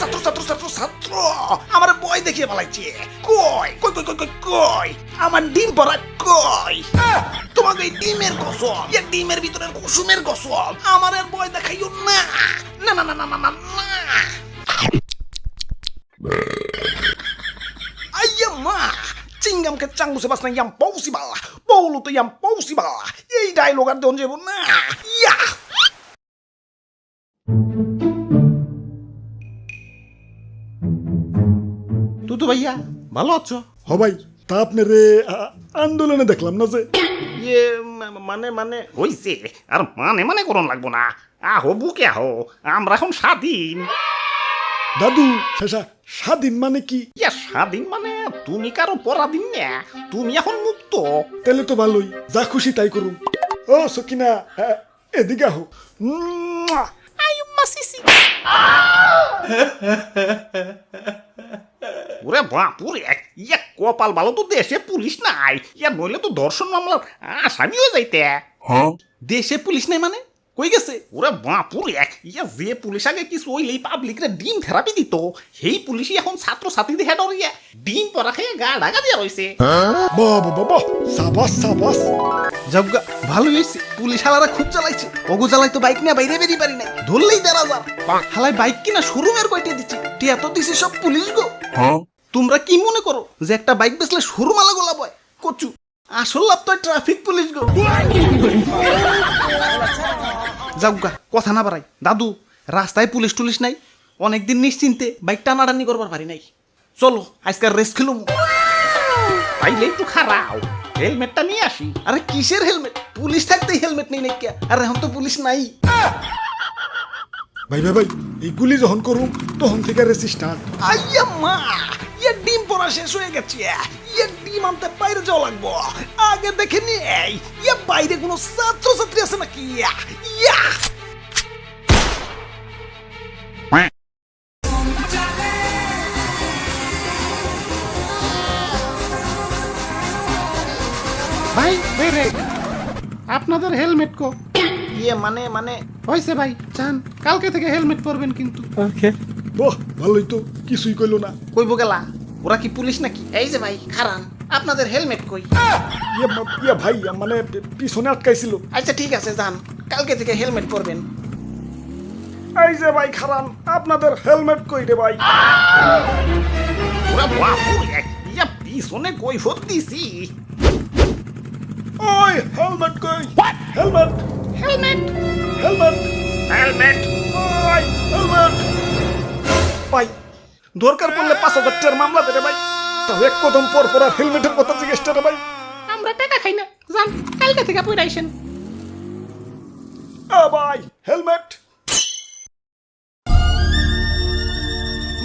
ছাত্র ছাত্র ছাত্র ছাত্র আমার বই দেখিয়ে পালাইছে। কই কই কই কই কই কই আমার ডিম পড়া কই? তোমাকে এই ডিমের কসম, এই ডিমের ভিতরের কুসুমের কসম, আমার আর বই দেখাইও না। না না না না না না না। Ayya ma, cingam ke canggu sebas na yang possible, polo to yang possible. Ei dialogue আর দেন যাবো না। ইয়া তুতু ভাইয়া ভালো আছো? হ ভাই, তা আপনারে আন্দোলনে দেখলাম না যে। ইয়ে মানে মানে হইছে আর মানে মানে করন লাগবো না। আহো বুকে আহো, আমরা এখন স্বাধীন। দাদু শেষা স্বাধীন মানে কি? ইয়া স্বাধীন মানে তুমি কারো পরাধীন না, তুমি এখন মুক্ত। তাহলে তো ভালোই, যা খুশি তাই করুন। ও সকিনা, এদিকে আহো। আইম্মা সিসি। ওরে বাপুরে, ইয়া কপাল ভালো তো দেশে পুলিশ নাই, ইয়া নইলে তো ধর্ষণ মামলার আসামি হয়ে যাইতে। দেশে পুলিশ নাই মানে কই গেছে? ওরে বাপুরে, ইয়া যে পুলিশ আগে কিছু হইলেই পাবলিকরে ডিম থেরাপি দিত, সেই পুলিশই এখন ছাত্র ছাত্রীদের হেড ইয়া ডিম পরা খেয়ে গা ঢাকা দিয়া রয়েছে। বাবা বাবা, সাবাস সাবাস। জবগা ভালো হয়েছে, পুলিশ হালারা খুব চালাইছে। ওগো চালাই তো বাইক নিয়ে বাইরে বেরিয়ে পারি নাই, ধরলেই ১,৫০০। হালাই বাইক কিনা শোরুমের কয়টা দিচ্ছে, টিয়া তো দিছে সব পুলিশ গো। তোমরা কি মনে করো যে একটা বাইক বেচলে শোরুম আলা গোলা বয়? কচু আসল লাভ তো ট্রাফিক পুলিশ গো। যাওগা কথা না বাড়াই, দাদু রাস্তায় পুলিশ টুলিশ নাই, অনেকদিন নিশ্চিন্তে বাইক টানাটানি করবার পারি নাই। চলো আজকাল রেস খেলুম। তাইলে একটু খারাও, হেলমেটটা নিয়ে আসি। আরে কিসের হেলমেট? পুলিশ থাকতেই হেলমেট নেই নাকি? আর এখন তো পুলিশ নাই। ভাই ভাই ভাই, এইগুলি যখন করুন তখন থেকে রেসি স্টার্ট। আইয়া মা, ইয়া ডিম পড়া শেষ হয়ে গেছে, ইয়া ডিম আনতে বাইরে যাওয়া লাগবো। আগে দেখে নেই ইয়া বাইরে কোনো ছাত্র ছাত্রী আছে নাকি। ইয়া ভাই বেরে আপনাদের হেলমেট কো? ইয়ে মানে মানে হয়েছে ভাই, চান কালকে থেকে হেলমেট পরবেন কিন্তু। বাহ ভালোই তো, কিছুই কইলো না। কইব গেলা, ওরা কি পুলিশ নাকি? এই যে ভাই খারান, আপনাদের হেলমেট কই? ইয়া ভাই, মানে পিছনে আটকাইছিল। আচ্ছা ঠিক আছে যান, কালকে থেকে হেলমেট পরবেন। এই যে ভাই খারান, আপনাদের হেলমেট কই রে ভাই? ওরে বাপুরে, ইয়া পিছনে কৈফত দিছি। ওই হেলমেট কই? Helmet helmet helmet helmet. ওই হেলমেট। ভাই দরকার পড়লে ৫,০০০ টাকার মামলা দেবে ভাই। তাও এক কদম পর পর আর হেলমেটের কথা জিজ্ঞেস রে ভাই। আমরা টাকা খাই না, যান কালকে থেকে পরে আইসেন। ভাই হেলমেট।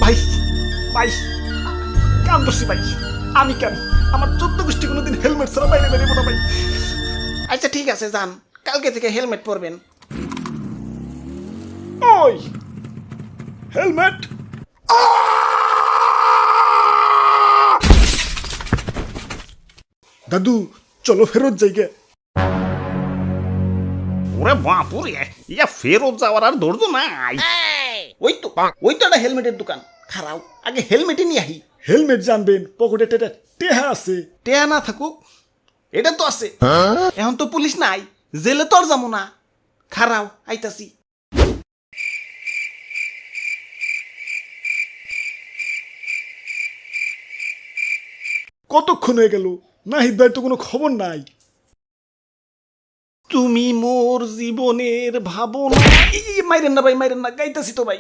ভাই ভাই কাম দোষী ভাই, আমি কেন? আমার ১৪ গোষ্ঠী কোনোদিন হেলমেট ছাড়া বাইরে বেরিয়ে না ভাই। আচ্ছা ঠিক আছে যান, কালকে থেকে হেলমেট পরবেন। ওই হেলমেট। দাদু চলো ফেরত যাইগে। ওরে বাপুরে, ইয়া ফেরত যাওয়ার আর ধৈর্য নাই। ওই তো একটা হেলমেটের দোকান, খারাও আগে হেলমেটই নিয়ে আহি। হেলমেট জানবেন, পকেটে টেহা আছে। টেয়া না থাকুক, এটা তো আছে। এখন তো পুলিশ নাই, জেলে তো আর যাবো না। খারাও আইতাছি। কতক্ষণ হয়ে গেল, নাহিদ ভাই তো কোনো খবর নাই। তুমি মোর জীবনের ভাবনা। মাইরেন না ভাই, মাইরেন না, গাইতাছি তো ভাই।